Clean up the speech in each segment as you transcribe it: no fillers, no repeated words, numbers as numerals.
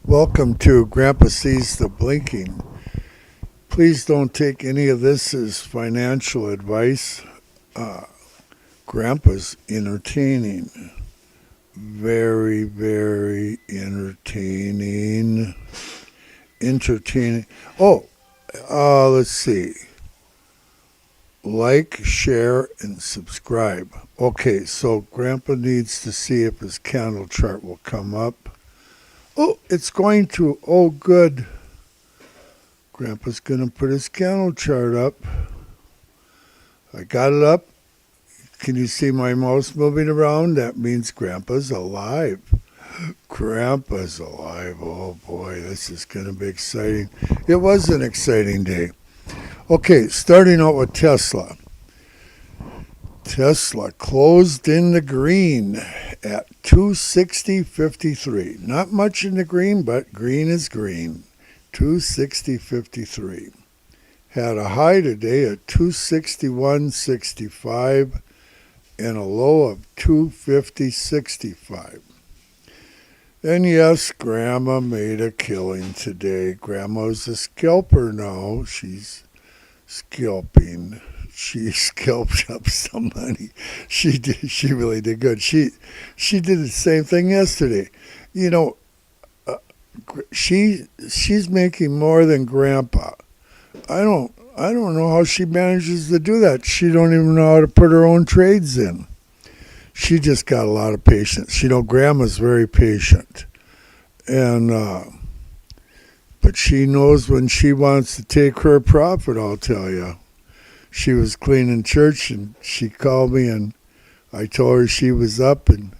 Welcome to Grandpa Sees the Blinking. Please don't take any of this as financial advice. Grandpa's entertaining. Very, very entertaining. Let's see. Like, share, and subscribe. Okay, so Grandpa needs to see if his candle chart will come up. Oh, it's going to. Oh, good. Grandpa's going to put his candle chart up. I got it up. Can you see my mouse moving around? That means Grandpa's alive. Grandpa's alive. Oh, boy, this is going to be exciting. It was an exciting day. Okay, starting out with Tesla. Tesla closed in the green at 260.53. Not much in the green, but green is green. 260.53. Had a high today at 261.65 and a low of 250.65. And yes, Grandma made a killing today. Grandma's a scalper now. She's scalping. She scalped up some money. She did. She really did good. She did the same thing yesterday. You know, she's making more than Grandpa. I don't know how she manages to do that. She don't even know how to put her own trades in. She just got a lot of patience. You know, Grandma's very patient, and but she knows when she wants to take her profit. I'll tell you. She was cleaning church, and she called me, and I told her she was up, and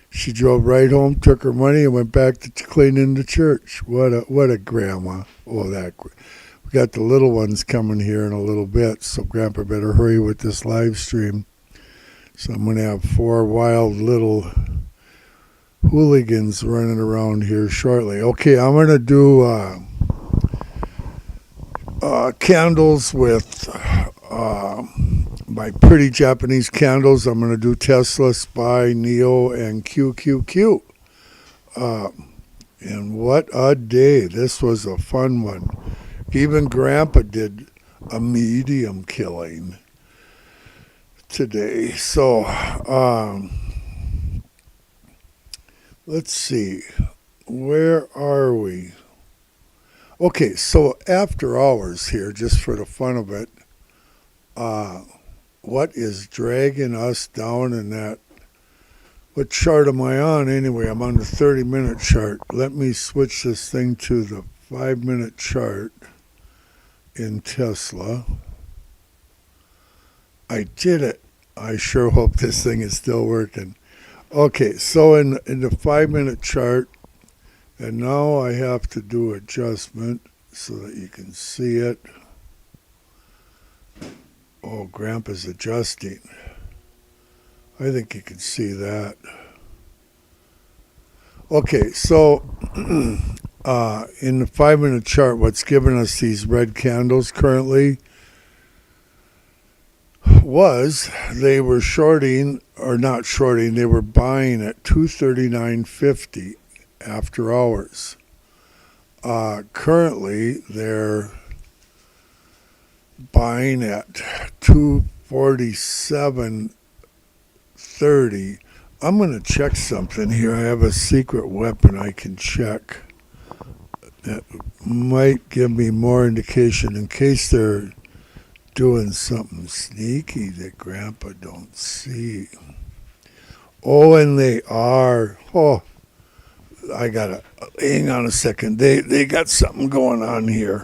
she drove right home, took her money, and went back to cleaning the church. What a grandma! Oh, we got the little ones coming here in a little bit, so Grandpa better hurry with this live stream. So I'm going to have 4 wild little hooligans running around here shortly. Okay, I'm going to do candles with my pretty Japanese candles. I'm going to do Tesla, SPY, NIO, and QQQ. And what a day. This was a fun one. Even Grandpa did a medium killing today. So, let's see. Where are we? Okay, so after hours here, just for the fun of it, what is dragging us down in that? What chart am I on anyway? I'm on the 30-minute chart. Let me switch this thing to the 5-minute chart in Tesla. I did it. I sure hope this thing is still working. Okay, so in the 5-minute chart, and now I have to do adjustment so that you can see it. Oh, Grandpa's adjusting. I think you can see that. Okay, so in the 5-minute chart, what's giving us these red candles currently was they were shorting, or not shorting, they were buying at 239.50 after hours. Currently, they're buying at 247.30. I'm going to check something here. I have a secret weapon I can check that might give me more indication in case they're doing something sneaky that Grandpa don't see. Oh, and they are. Oh, I gotta hang on a second. They got something going on here.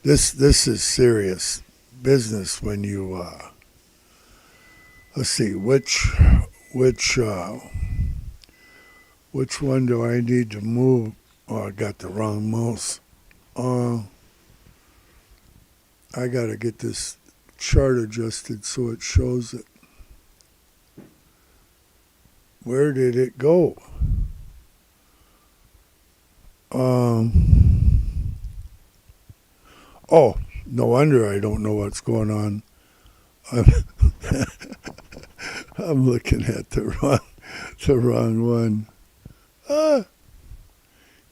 This is serious business when you let's see which one do I need to move? Oh, I got the wrong mouse. I gotta get this chart adjusted so it shows it. Where did it go? Oh, no wonder I don't know what's going on. I'm looking at the wrong one.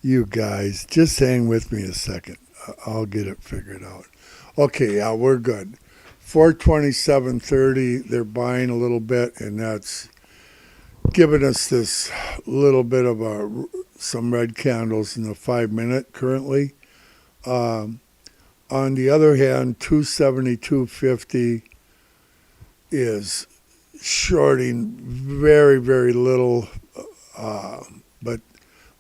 You guys, just hang with me a second. I'll get it figured out. Okay, yeah, we're good. 427.30, they're buying a little bit, and that's giving us this little bit of some red candles in the 5 minute currently. On the other hand, 272.50 is shorting very, very little, but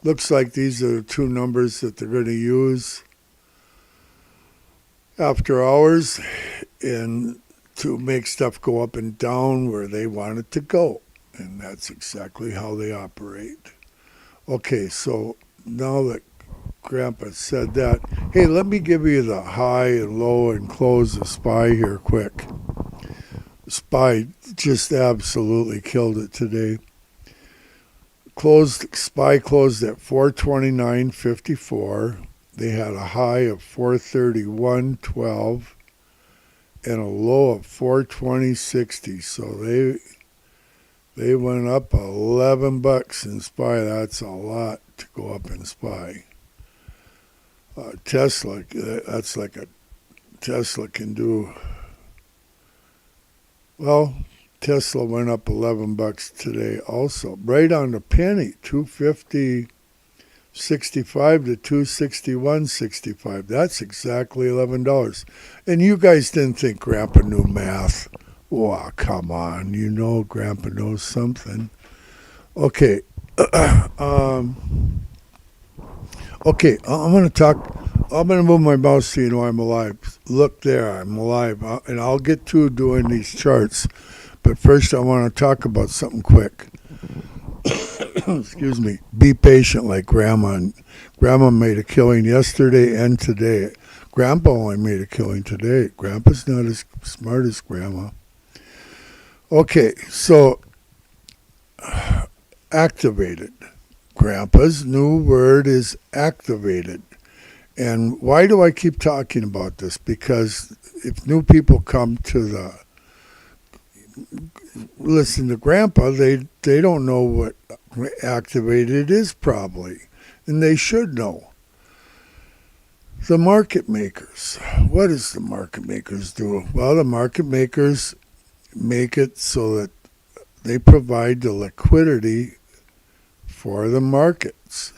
looks like these are the two numbers that they're going to use after hours and to make stuff go up and down where they want it to go. And that's exactly how they operate. Okay, so now that Grandpa said that, hey, let me give you the high and low and close of SPY here quick. SPY just absolutely killed it today. SPY closed at 429.54. They had a high of 431.12 and a low of 420.60. So they went up $11 in SPY. That's a lot to go up in SPY. Tesla, that's like a Tesla can do. Well, Tesla went up $11 today also, right on the penny, 250.65 to 261.65. That's exactly $11. And you guys didn't think Grandpa knew math. Oh, come on, you know Grandpa knows something. Okay, okay, I'm going to move my mouse so you know I'm alive. Look there, I'm alive. And I'll get to doing these charts. But first I want to talk about something quick. Excuse me. Be patient like Grandma. Grandma made a killing yesterday and today. Grandpa only made a killing today. Grandpa's not as smart as Grandma. Okay, so activated. Grandpa's new word is activated. And why do I keep talking about this? Because if new people come to listen to Grandpa, they don't know what activated is probably. And they should know. The market makers. What does the market makers do? Well, the market makers make it so that they provide the liquidity for the markets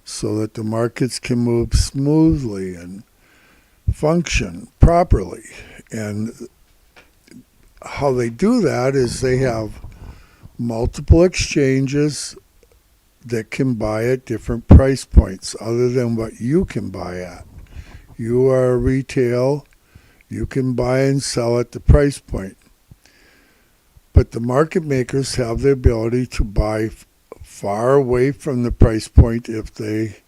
so that the markets can move smoothly and function properly. And how they do that is they have multiple exchanges that can buy at different price points other than what you can buy at. You are retail, you can buy and sell at the price point. But the market makers have the ability to buy far away from the price point if they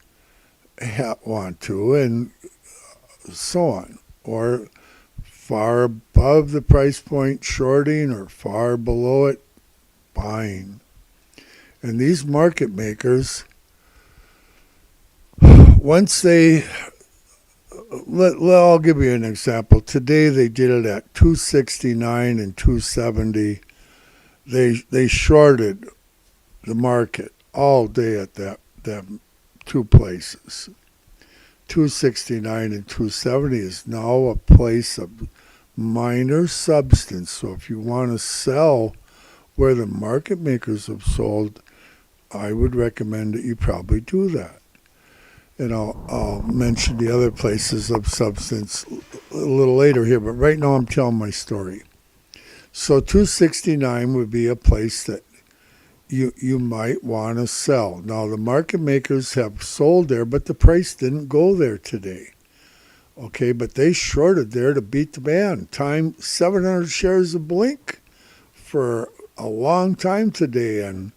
want to, and so on. Or far above the price point, shorting, or far below it, buying. And these market makers, once they, I'll give you an example. Today they did it at 269 and 270. They shorted the market all day at that two places. 269 and 270 is now a place of minor substance. So if you want to sell where the market makers have sold, I would recommend that you probably do that. And I'll mention the other places of substance a little later here, but right now I'm telling my story. So 269 would be a place that you might want to sell. Now, the market makers have sold there, but the price didn't go there today. Okay, but they shorted there to beat the band. 700 shares of Blink for a long time today, and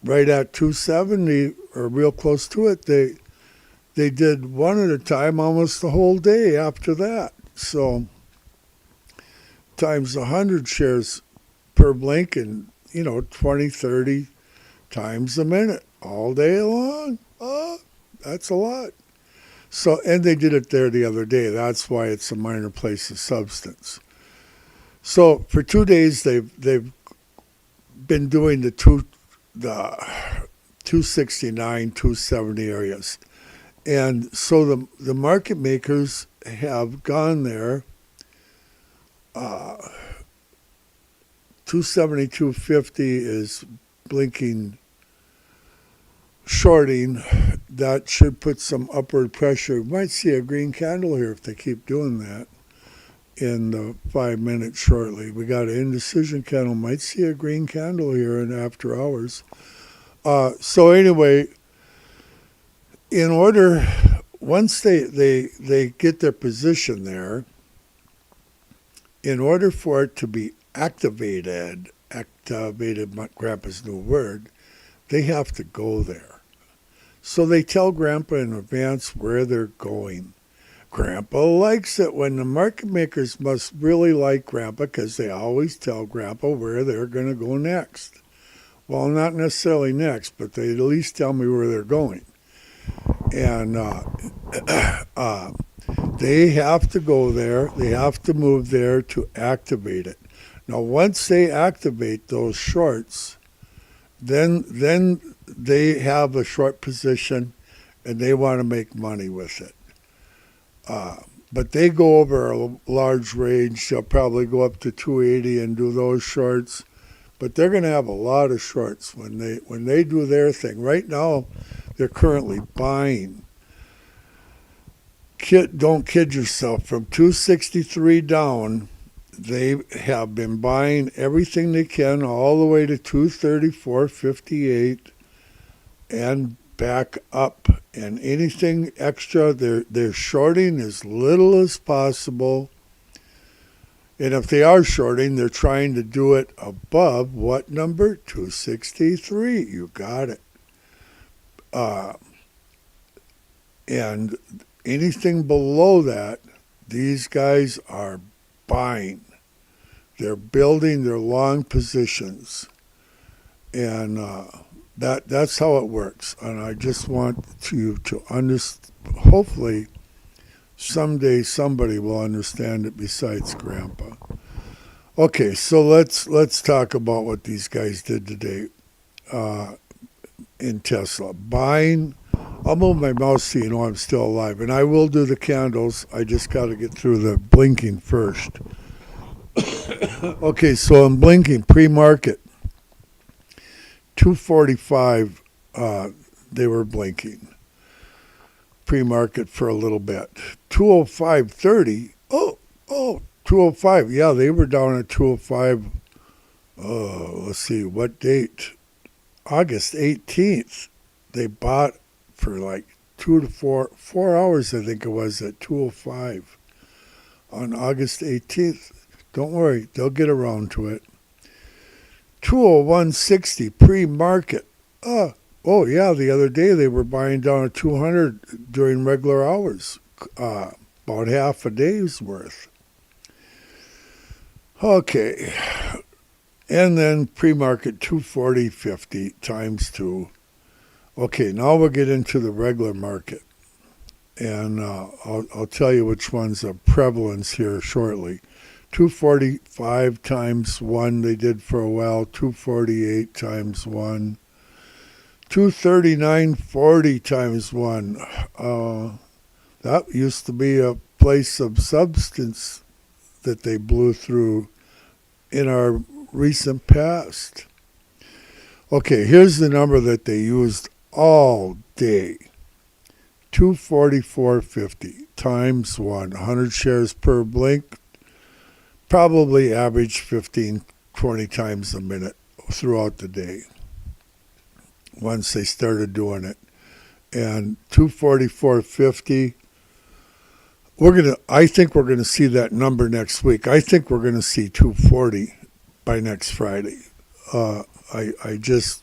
right at 270 or real close to it, they did one at a time almost the whole day after that. So times 100 shares per Blink, and 20, 30 times a minute all day long. That's a lot. So, and they did it there the other day. That's why it's a minor place of substance. So for 2 days they've been doing the 269, 270 areas. And so the market makers have gone there. 270, 250 is blinking shorting. That should put some upward pressure. We might see a green candle here if they keep doing that in the 5 minutes shortly. We got an indecision candle. Might see a green candle here in after hours. So anyway, in order, once they get their position there, in order for it to be activated, Grandpa's new word, they have to go there. So they tell Grandpa in advance where they're going. Grandpa likes it when the market makers must really like Grandpa because they always tell Grandpa where they're going to go next. Well, not necessarily next, but they at least tell me where they're going. And they have to go there. They have to move there to activate it. Now, once they activate those shorts, then they have a short position and they want to make money with it. But they go over a large range. They'll probably go up to 280 and do those shorts. But they're going to have a lot of shorts when they do their thing. Right now, they're currently buying. Don't kid yourself. From 263 down, they have been buying everything they can all the way to 234.58 and back up. And anything extra, they're shorting as little as possible. And if they are shorting, they're trying to do it above what number? 263. You got it. And anything below that, these guys are buying. They're building their long positions. And that's how it works. And I just want you to understand. Hopefully, someday somebody will understand it besides Grandpa. Okay, so let's talk about what these guys did today in Tesla. Buying. I'll move my mouse so you know I'm still alive. And I will do the candles. I just got to get through the blinking first. Okay, so I'm blinking pre-market. 245, they were blinking. Pre-market for a little bit. 205.30. Oh, 205. Yeah, they were down at 205. Let's see, what date? August 18th. They bought for like 4 hours, I think it was, at 205 on August 18th. Don't worry, they'll get around to it. 201.60 pre-market. Oh yeah, the other day they were buying down at 200 during regular hours, about half a day's worth. Okay, and then pre-market 240.50 times 2. Okay, now we'll get into the regular market, and I'll tell you which one's a prevalence here shortly. 245 times 1 they did for a while, 248 times 1, 239.40 times 1. That used to be a place of substance that they blew through in our recent past. Okay, here's the number that they used all day. 244.50 times 1, 100 shares per blink. Probably average 15, 20 times a minute throughout the day once they started doing it. And 244.50, I think we're gonna see that number next week. I think we're gonna see 240 by next Friday. I just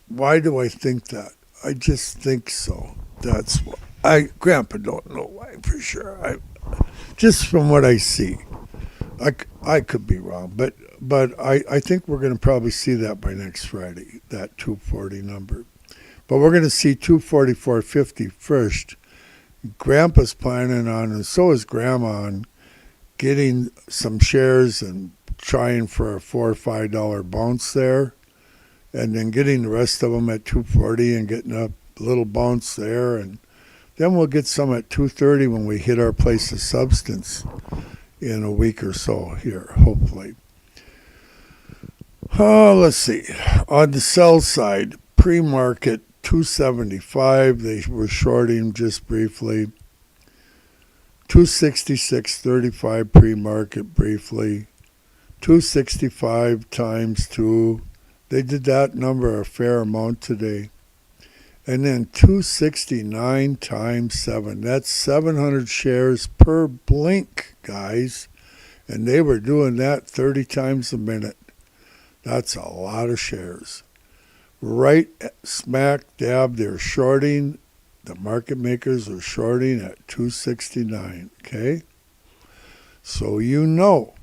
why do I think that? I just think so. That's what Grandpa don't know why for sure. Just from what I see, I could be wrong, but I think we're going to probably see that by next Friday, that 240 number. But we're going to see 244.50 first. Grandpa's planning on, and so is Grandma, on getting some shares and trying for a $4 or $5 bounce there. and then getting the rest of them at 240 and getting a little bounce there, and then we'll get some at 230 when we hit our place of substance in a week or so here, hopefully. Let's see. On the sell side, pre-market 275, they were shorting just briefly. 266.35 pre-market briefly. 265 times 2. They did that number a fair amount today. And then 269 times 7. That's 700 shares per blink, guys. And they were doing that 30 times a minute. That's a lot of shares. Right smack dab, they're shorting. The market makers are shorting at 269, okay? So you know.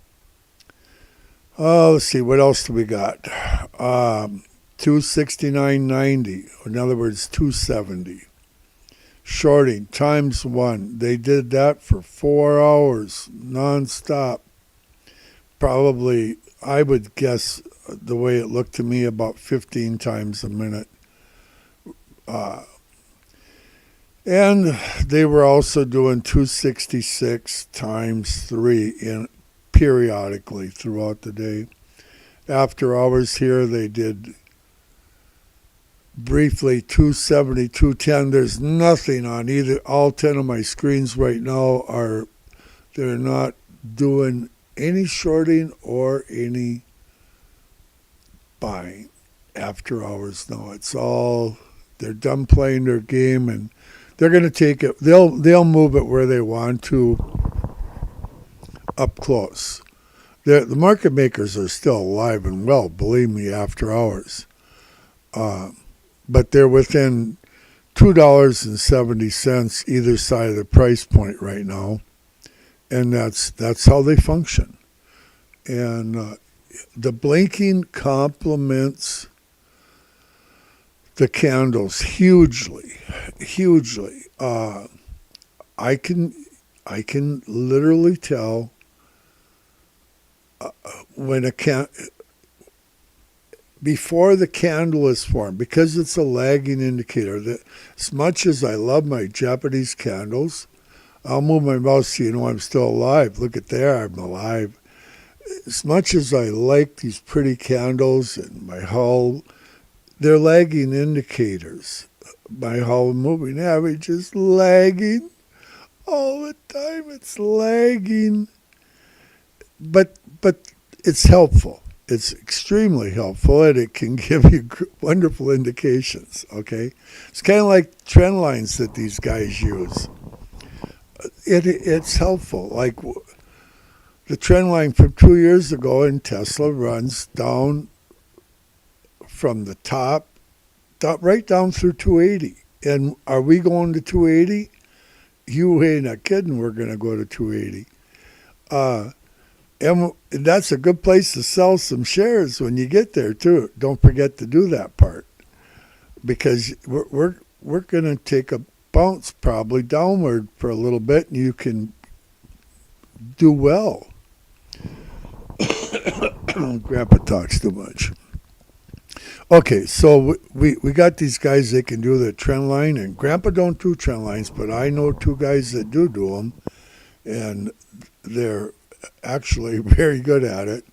Let's see, what else do we got? 269.90, in other words, 270. Shorting times 1. They did that for 4 hours, nonstop. Probably, I would guess, the way it looked to me, about 15 times a minute. And they were also doing 266 times 3 periodically throughout the day. After hours here, they did briefly 270, 210. There's nothing on all 10 of my screens right now. They're not doing any shorting or any buying after hours. No, it's all, they're done playing their game, and they're going to take it. They'll move it where they want to, up close. The market makers are still alive and well, believe me, after hours. But they're within $2.70 either side of the price point right now, and that's how they function. And the blinking complements the candles hugely. I can literally tell when before the candle is formed, because it's a lagging indicator. That as much as I love my Japanese candles, I'll move my mouse so you know I'm still alive. Look at there, I'm alive. As much as I like these pretty candles and my hull, they're lagging indicators. My hull moving average is lagging all the time. It's lagging, but it's helpful. It's extremely helpful, and it can give you wonderful indications. Okay, it's kind of like trend lines that these guys use. It's helpful. Like the trend line from 2 years ago in Tesla runs down from the top right down through 280. And are we going to 280? You ain't not kidding. We're going to go to 280. And that's a good place to sell some shares when you get there too. Don't forget to do that part, because we're going to take a bounce probably downward for a little bit, and you can do well. Grandpa talks too much. Okay, so we got these guys. They can do the trend line, and Grandpa don't do trend lines, but I know 2 guys that do them, and they're actually very good at it.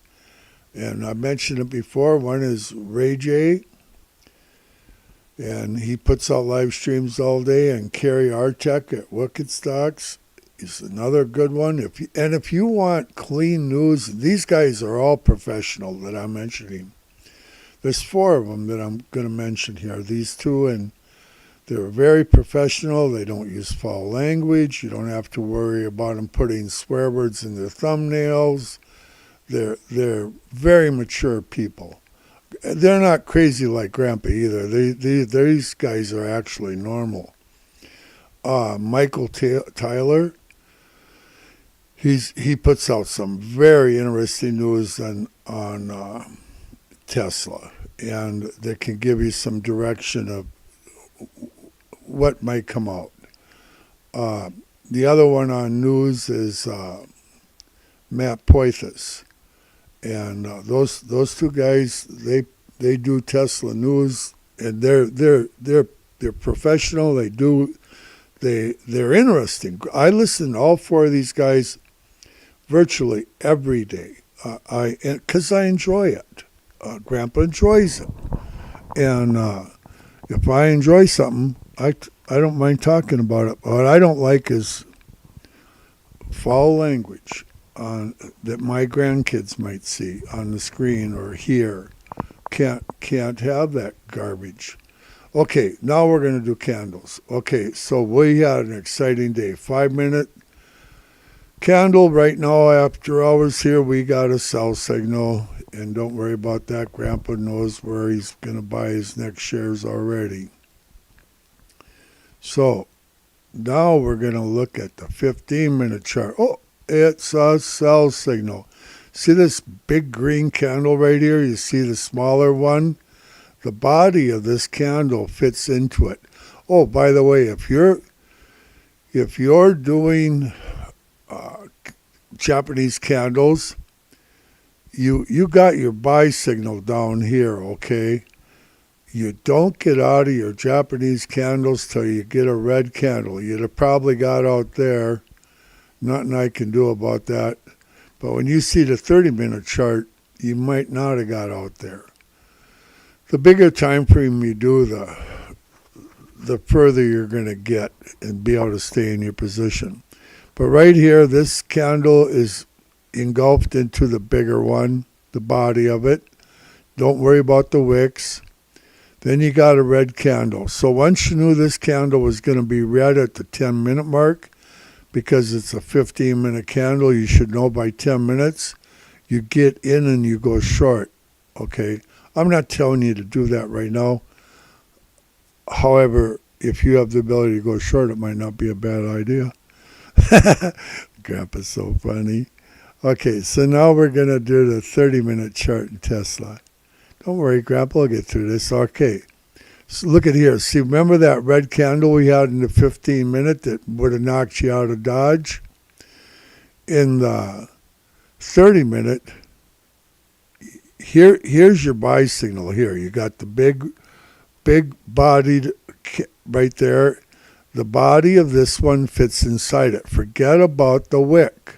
And I mentioned it before. One is Ray J, and he puts out live streams all day, and Kerry Artek at Wicked Stocks is another good one. If you want clean news, these guys are all professional that I'm mentioning. There's 4 of them that I'm going to mention here. These 2, and they're very professional. They don't use foul language. You don't have to worry about them putting swear words in their thumbnails. They're very mature people. They're not crazy like Grandpa either. These guys are actually normal. Michael Tyler, he puts out some very interesting news on Tesla, and that can give you some direction of what might come out. The other one on news is Matt Poitras, and those 2 guys, They do Tesla news, and they're professional. They're interesting. I listen to all four of these guys virtually every day. Because I enjoy it. Grandpa enjoys it, and if I enjoy something, I don't mind talking about it. What I don't like is foul language that my grandkids might see on the screen or hear. Can't have that garbage. Okay, now we're going to do candles. Okay, so we had an exciting day. 5-minute candle right now after hours here. We got a sell signal, and don't worry about that. Grandpa knows where he's going to buy his next shares already. So now we're going to look at the 15-minute chart. Oh, it's a sell signal. See this big green candle right here? You see the smaller one? The body of this candle fits into it. Oh, by the way, if you're doing Japanese candles, you got your buy signal down here, okay? You don't get out of your Japanese candles till you get a red candle. You'd have probably got out there. Nothing I can do about that. But when you see the 30-minute chart, you might not have got out there. The bigger time frame you do, the further you're going to get and be able to stay in your position. But right here, this candle is engulfed into the bigger one, the body of it. Don't worry about the wicks. Then you got a red candle. So once you knew this candle was going to be red at the 10-minute mark, because it's a 15-minute candle, you should know by 10 minutes, you get in and you go short, okay? I'm not telling you to do that right now. However, if you have the ability to go short, it might not be a bad idea. Grandpa's so funny. Okay, so now we're going to do the 30-minute chart in Tesla. Don't worry, Grandpa will get through this. Okay, so look at here. See, remember that red candle we had in the 15-minute that would have knocked you out of Dodge? In the 30-minute, here's your buy signal here. You got the big bodied right there. The body of this one fits inside it. Forget about the wick.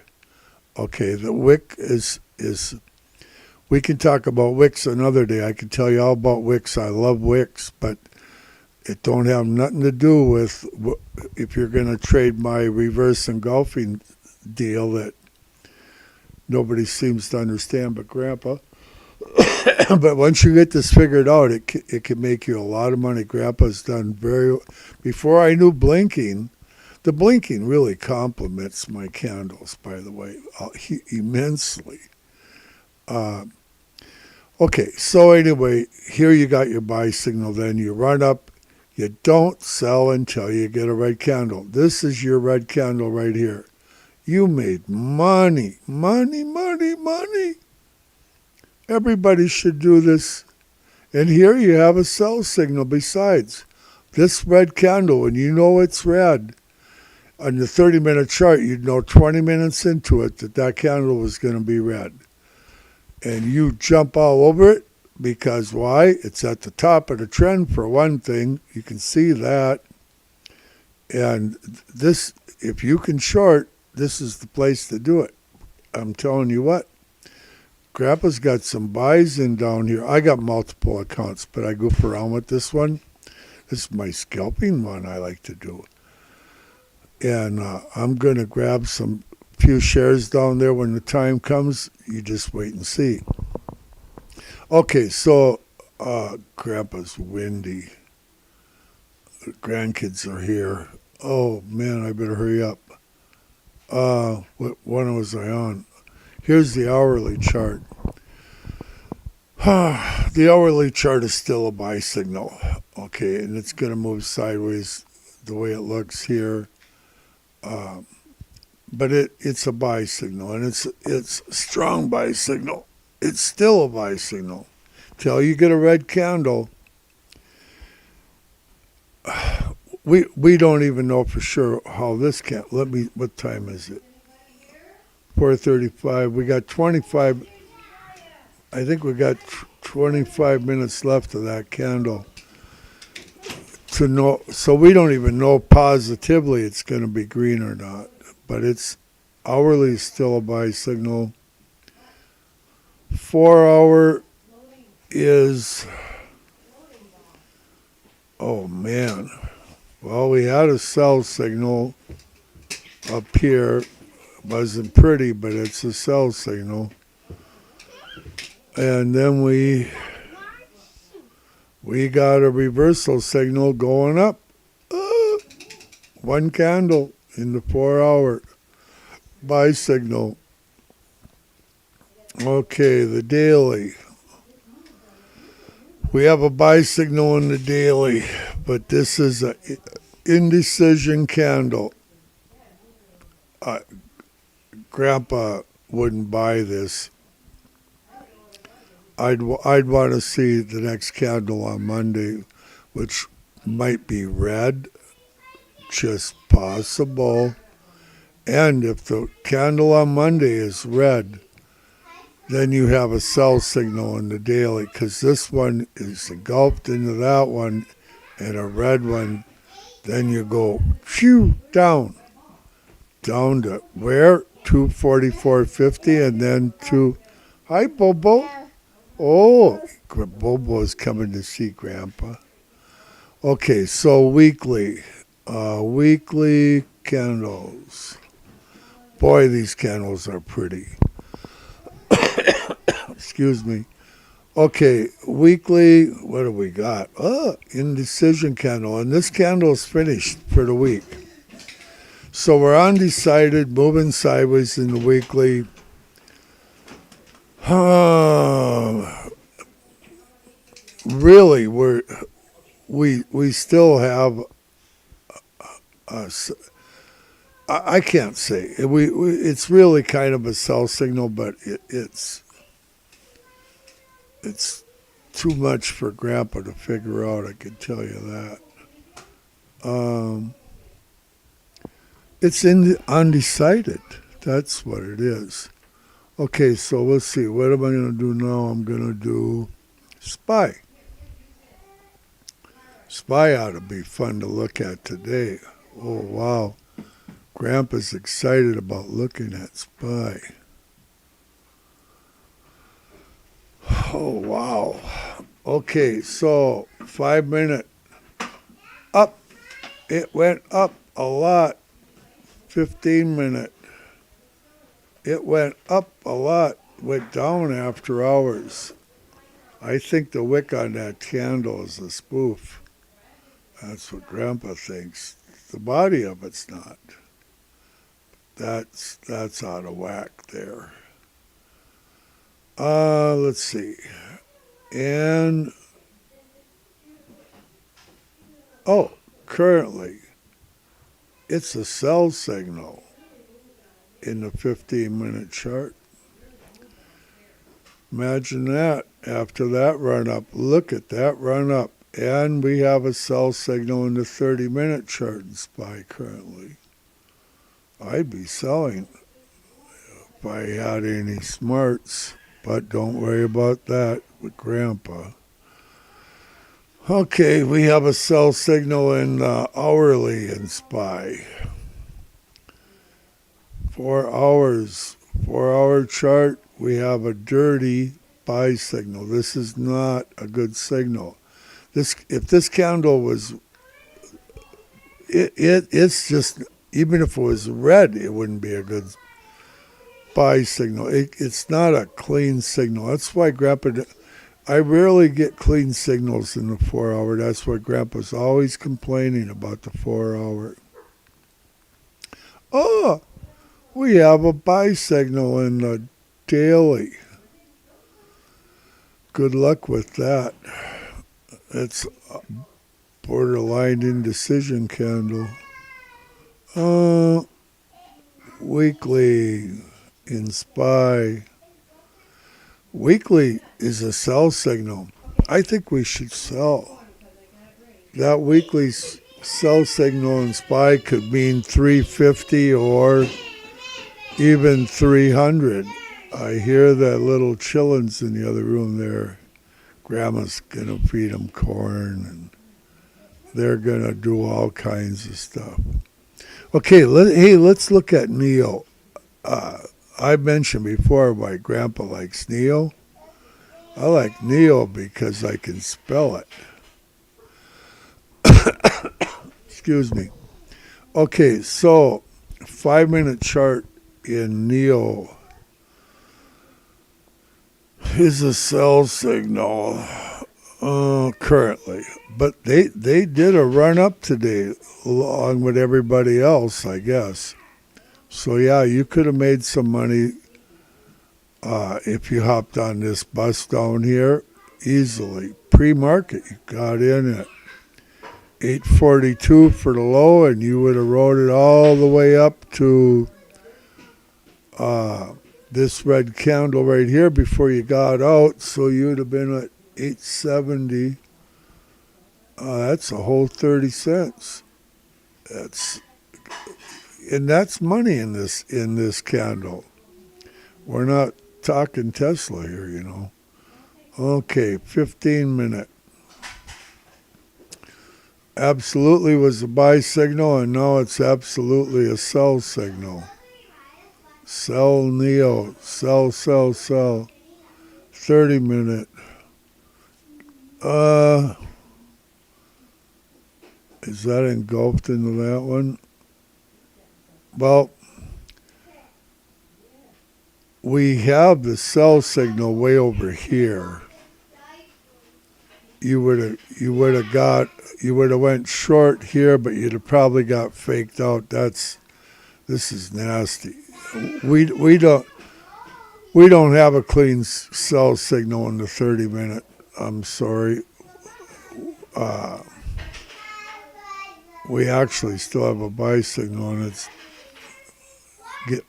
Okay, the wick is we can talk about wicks another day. I can tell you all about wicks. I love wicks, but it don't have nothing to do with if you're going to trade my reverse engulfing deal that nobody seems to understand but Grandpa. But once you get this figured out, it can make you a lot of money. Grandpa's done before I knew blinking. The blinking really complements my candles, by the way, immensely. Okay, so anyway, here you got your buy signal. Then you run up. You don't sell until you get a red candle. This is your red candle right here. You made money, money, money, money. Everybody should do this. And here you have a sell signal besides. This red candle, and you know it's red. On the 30-minute chart, you'd know 20 minutes into it that candle was going to be red. And you jump all over it because why? It's at the top of the trend for one thing. You can see that. And this, if you can short, this is the place to do it. I'm telling you what. Grandpa's got some buys in down here. I got multiple accounts, but I goof around with this one. This is my scalping one I like to do. And I'm going to grab some few shares down there when the time comes. You just wait and see. Okay, so Grandpa's windy. The grandkids are here. Oh, man, I better hurry up. What one was I on? Here's the hourly chart. The hourly chart is still a buy signal. Okay, and it's going to move sideways the way it looks here. But it's a buy signal, and it's a strong buy signal. It's still a buy signal. Till you get a red candle. We don't even know for sure how this can. What time is it? 4:35. We got 25. I think we got 25 minutes left of that candle to know. So we don't even know positively it's going to be green or not. But it's hourly is still a buy signal. 4 hour is, oh man. Well, we had a sell signal up here. Wasn't pretty, but it's a sell signal. And then we got a reversal signal going up. One candle in the 4 hour buy signal. Okay, the daily. We have a buy signal in the daily, but this is a indecision candle. Grandpa wouldn't buy this. I'd want to see the next candle on Monday, which might be red, just possible. And if the candle on Monday is red, then you have a sell signal in the daily, because this one is engulfed into that one and a red one. Then you go phew down to where? 244.50, and then to, hi Bobo. Oh, Bobo's coming to see Grandpa. Okay, so weekly candles. Boy, these candles are pretty. Excuse me. Okay, weekly, what do we got? Indecision candle, and this candle is finished for the week. So we're undecided, moving sideways in the weekly. Really, we still have. I can't say it's really kind of a sell signal, but it's too much for Grandpa to figure out. I can tell you that. It's undecided. That's what it is. Okay, so let's see. What am I going to do now? I'm going to do SPY. SPY ought to be fun to look at today. Oh, wow. Grandpa's excited about looking at SPY. Oh, wow. Okay, so 5 minute up. It went up a lot. 15 minute. It went up a lot. Went down after hours. I think the wick on that candle is a spoof. That's what Grandpa thinks. The body of it's not. That's out of whack there. Let's see. And currently it's a sell signal in the 15-minute chart. Imagine that. After that run up, look at that run up. And we have a sell signal in the 30-minute chart in SPY currently. I'd be selling if I had any smarts, but don't worry about that with Grandpa. Okay, we have a sell signal in hourly in SPY. 4 hours, 4-hour chart, we have a dirty buy signal. This is not a good signal. If this candle was, it's just, even if it was red, it wouldn't be a good buy signal. It's not a clean signal. That's why I rarely get clean signals in the 4 hour. That's why Grandpa's always complaining about the 4 hour. Oh, we have a buy signal in the daily. Good luck with that. It's a borderline indecision candle. Weekly in SPY. Weekly is a sell signal. I think we should sell. That weekly sell signal in SPY could mean 350 or even 300. I hear that little chillins in the other room there Grandma's gonna feed them corn, and they're gonna do all kinds of stuff. Okay, let's look at NIO. I mentioned before why Grandpa likes NIO. I like NIO because I can spell it. Excuse me. Okay, so 5-minute chart in NIO is a sell signal currently. But they did a run up today along with everybody else, I guess. So yeah, you could have made some money if you hopped on this bus down here easily. Pre-market, you got in at 842 for the low, and you would have rode it all the way up to this red candle right here before you got out. So you'd have been at 870. That's a whole 30 cents. That's money in this candle. We're not talking Tesla here, you know. Okay, 15-minute. Absolutely was a buy signal, and now it's absolutely a sell signal. Sell NIO. Sell, sell, sell. 30-minute. Is that engulfed into that one? Well, we have the sell signal way over here. You would have went short here, but you'd have probably got faked out. This is nasty. We don't have a clean sell signal in the 30-minute. I'm sorry. We actually still have a buy signal, and it's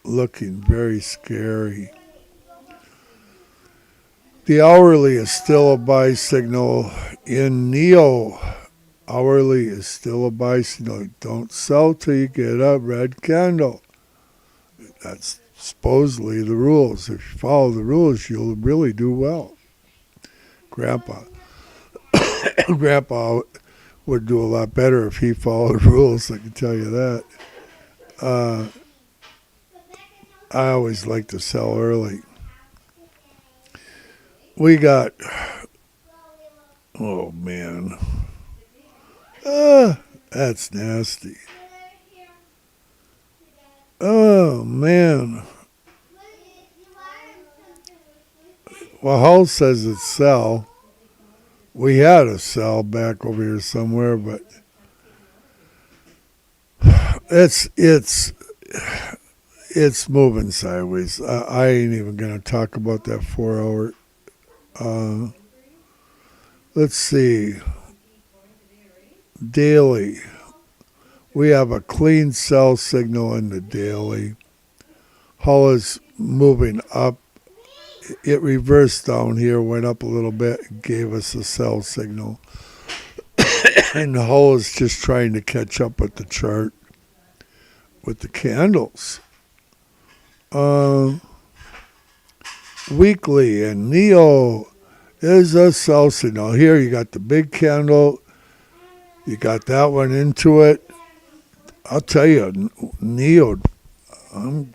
looking very scary. The hourly is still a buy signal in NIO. Hourly is still a buy signal. Don't sell till you get a red candle. That's supposedly the rules. If you follow the rules, you'll really do well. Grandpa would do a lot better if he followed the rules, I can tell you that. I always like to sell early. We got, oh man, that's nasty. Oh man. Well, Hull says it's sell. We had a sell back over here somewhere, but it's moving sideways. I ain't even gonna talk about that 4 hour. Let's see. Daily. We have a clean sell signal in the daily. Hull is moving up. It reversed down here, went up a little bit, and gave us a sell signal. And the Hull is just trying to catch up with the chart, with the candles. Weekly, and NIO is a sell signal. Here you got the big candle. You got that one into it. I'll tell you, NIO, I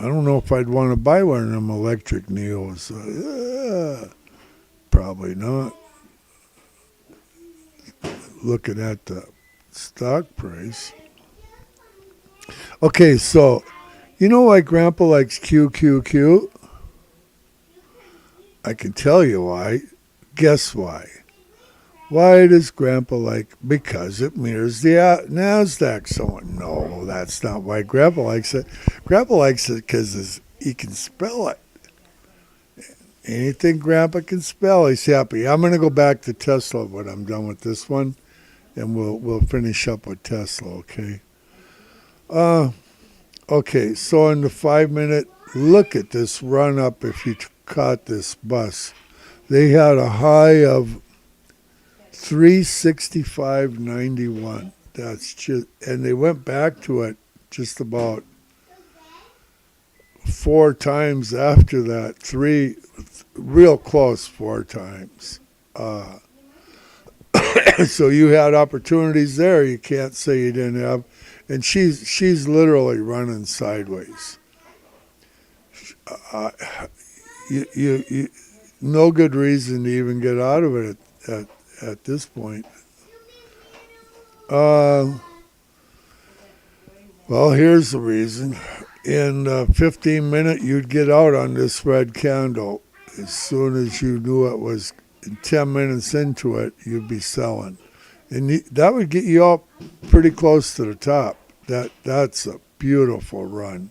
don't know if I'd want to buy one of them electric NIOs. Probably not. Looking at the stock price. Okay, so you know why Grandpa likes QQQ? I can tell you why. Guess why? Why does Grandpa like? Because it mirrors the NASDAQ. So no, that's not why Grandpa likes it. Grandpa likes it because he can spell it. Anything Grandpa can spell, he's happy. I'm going to go back to Tesla when I'm done with this one, and we'll finish up with Tesla, okay? Okay, so in the 5-minute, look at this run up if you caught this bus. They had a high of 365.91. That's just, and they went back to it just about 4 times after that. Real close 4 times. So you had opportunities there. You can't say you didn't have. And she's literally running sideways. You no good reason to even get out of it at this point. Well, here's the reason. In 15 minutes, you'd get out on this red candle. As soon as you knew it was 10 minutes into it, you'd be selling. And that would get you up pretty close to the top. That's a beautiful run.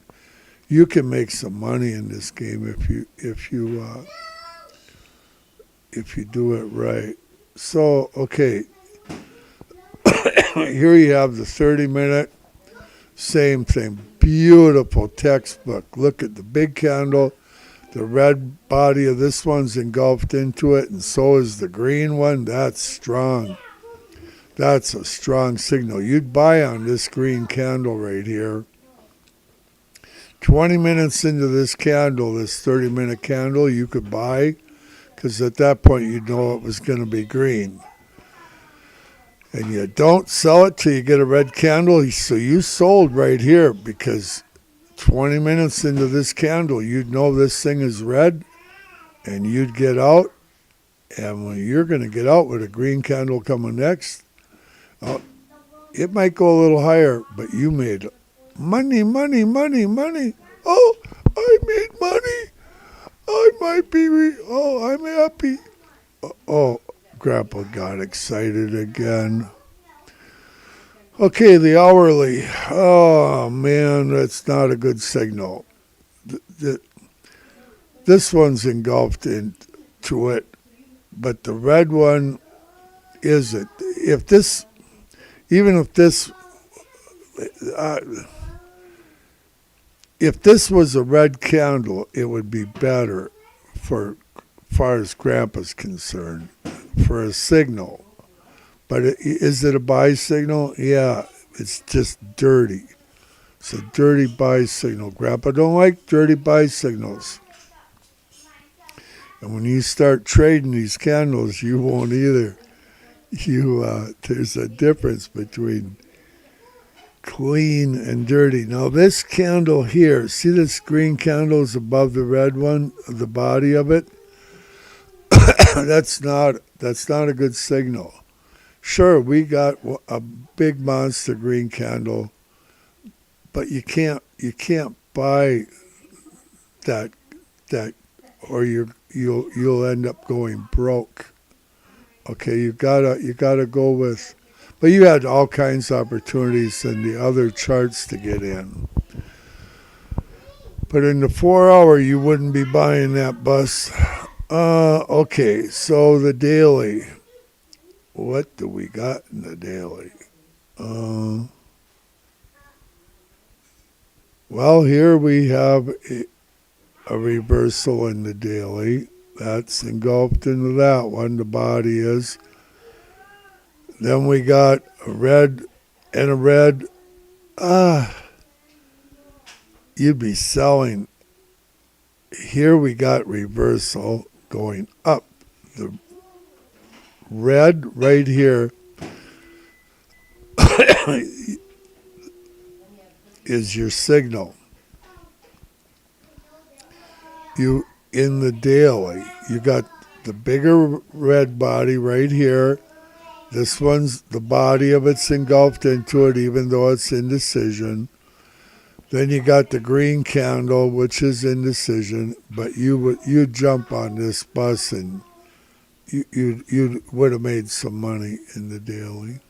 You can make some money in this game if you do it right. So, okay. Here you have the 30-minute, same thing. Beautiful textbook. Look at the big candle. The red body of this one's engulfed into it, and so is the green one. That's strong. That's a strong signal. You'd buy on this green candle right here. 20 minutes into this candle, this 30-minute candle, you could buy, because at that point you'd know it was going to be green. And you don't sell it till you get a red candle. So you sold right here, because 20 minutes into this candle, you'd know this thing is red, and you'd get out. And when you're going to get out with a green candle coming next, it might go a little higher, but you made money, money, money, money. Oh, I made money. I might be, I'm happy. Oh, Grandpa got excited again. Okay, the hourly. Oh, man, that's not a good signal. This one's engulfed into it, but the red one isn't. If this was a red candle, it would be better for far as Grandpa's concerned, for a signal. But is it a buy signal? Yeah, it's just dirty. It's a dirty buy signal. Grandpa don't like dirty buy signals. And when you start trading these candles, you won't either. There's a difference between clean and dirty. Now this candle here, see this green candle is above the red one, the body of it? That's not a good signal. Sure, we got a big monster green candle, but you can't buy that or you'll end up going broke. Okay, you gotta go with, but you had all kinds of opportunities in the other charts to get in. But in the 4 hour, you wouldn't be buying that bus. Okay, so the daily. What do we got in the daily? Well, here we have a reversal in the daily. That's engulfed into that one, the body is. Then we got a red and a red. You'd be selling. Here we got reversal going up. The red right here is your signal. In the daily, you got the bigger red body right here. This one's, the body of it's engulfed into it, even though it's indecision. Then you got the green candle, which is indecision, but you jump on this bus and you would have made some money in the daily.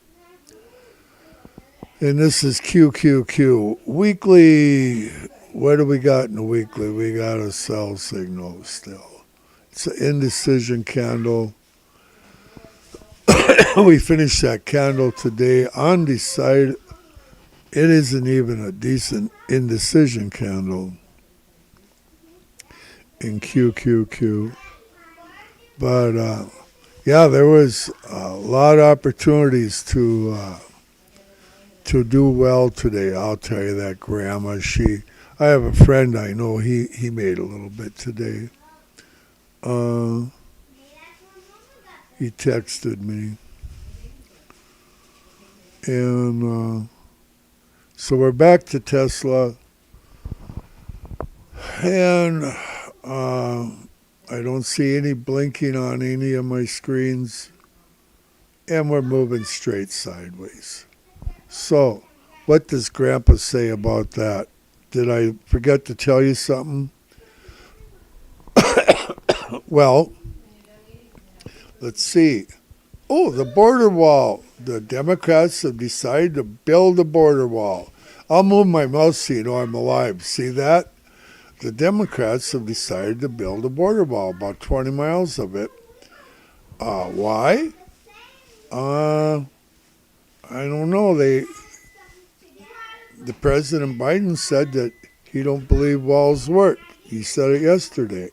And this is QQQ. Weekly, what do we got in the weekly? We got a sell signal still. It's an indecision candle. We finished that candle today undecided. It isn't even a decent indecision candle in QQQ. But, yeah, there was a lot of opportunities to do well today. I'll tell you that, Grandma. I have a friend I know, he made a little bit today. He texted me. And so we're back to Tesla. And I don't see any blinking on any of my screens. And we're moving straight sideways. So, what does Grandpa say about that? Did I forget to tell you something? Well, let's see. Oh, the border wall. The Democrats have decided to build a border wall. I'll move my mouse so you know I'm alive. See that? The Democrats have decided to build a border wall, about 20 miles of it. Why? I don't know. The President Biden said that he don't believe walls work. He said it yesterday.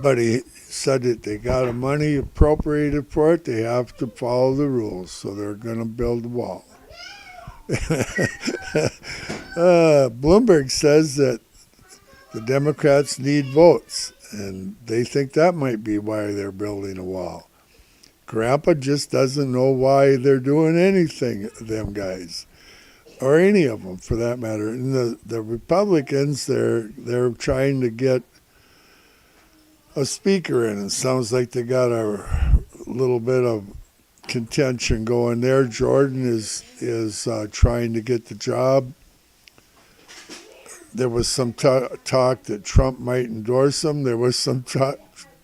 But he said that they got the money appropriated for it. They have to follow the rules, so they're going to build a wall. Bloomberg says that the Democrats need votes, and they think that might be why they're building a wall. Grandpa just doesn't know why they're doing anything, them guys, or any of them for that matter. And the Republicans, they're trying to get a speaker in. It sounds like they got a little bit of contention going there. Jordan is trying to get the job. There was some talk that Trump might endorse him. There was some talk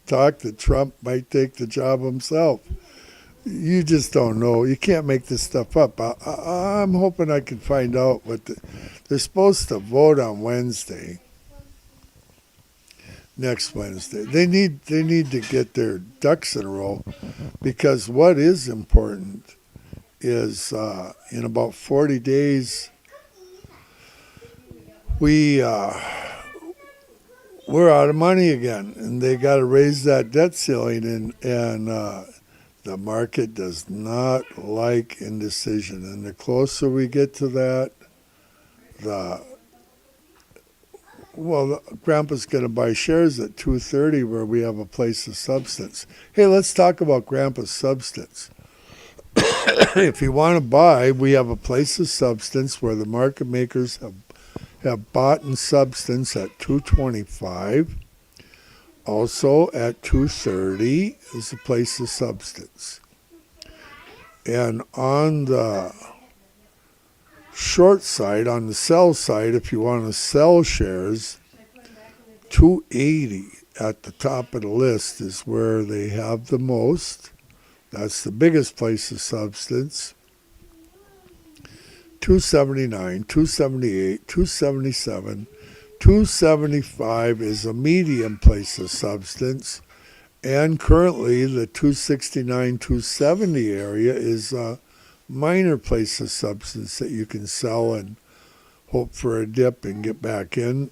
that Trump might take the job himself. You just don't know. You can't make this stuff up. I'm hoping I can find out what they're supposed to vote on Wednesday. Next Wednesday. They need to get their ducks in a row, because what is important is in about 40 days we're out of money again, and they got to raise that debt ceiling, and the market does not like indecision. And the closer we get to that, Grandpa's going to buy shares at 230 where we have a place of substance. Hey, let's talk about Grandpa's substance. If you want to buy, we have a place of substance where the market makers have bought in substance at 225. Also at 230 is a place of substance. And on the short side, on the sell side, if you want to sell shares, 280 at the top of the list is where they have the most. That's the biggest place of substance. 279, 278, 277, 275 is a medium place of substance. And currently the 269, 270 area is a minor place of substance that you can sell and hope for a dip and get back in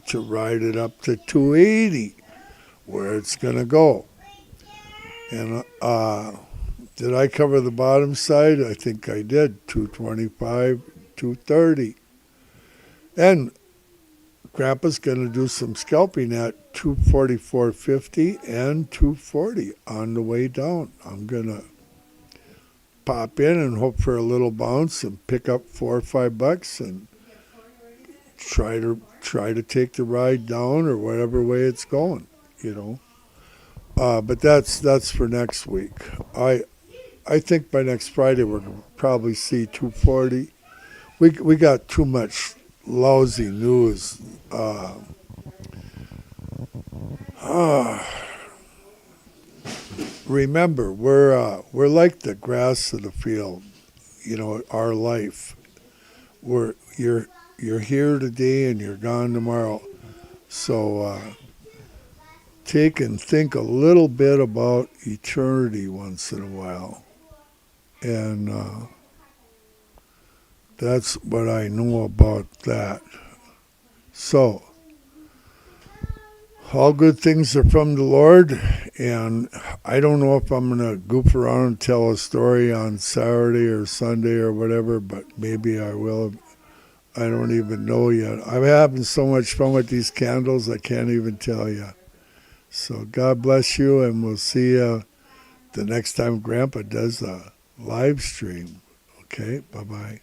to ride it up to 280 where it's going to go. And did I cover the bottom side? I think I did. 225, 230. And Grandpa's going to do some scalping at 244.50 and 240 on the way down. I'm going to pop in and hope for a little bounce and pick up $4 or $5 and try to take the ride down or whatever way it's going, you know. But that's for next week. I think by next Friday we're going to probably see 240. We got too much lousy news. Remember, we're like the grass of the field. You know, our life. You're here today and you're gone tomorrow. So take and think a little bit about eternity once in a while. And that's what I know about that. So, all good things are from the Lord, and I don't know if I'm going to goof around and tell a story on Saturday or Sunday or whatever, but maybe I will. I don't even know yet. I'm having so much fun with these candles, I can't even tell you. So God bless you, and we'll see you the next time Grandpa does a live stream. Okay, bye-bye.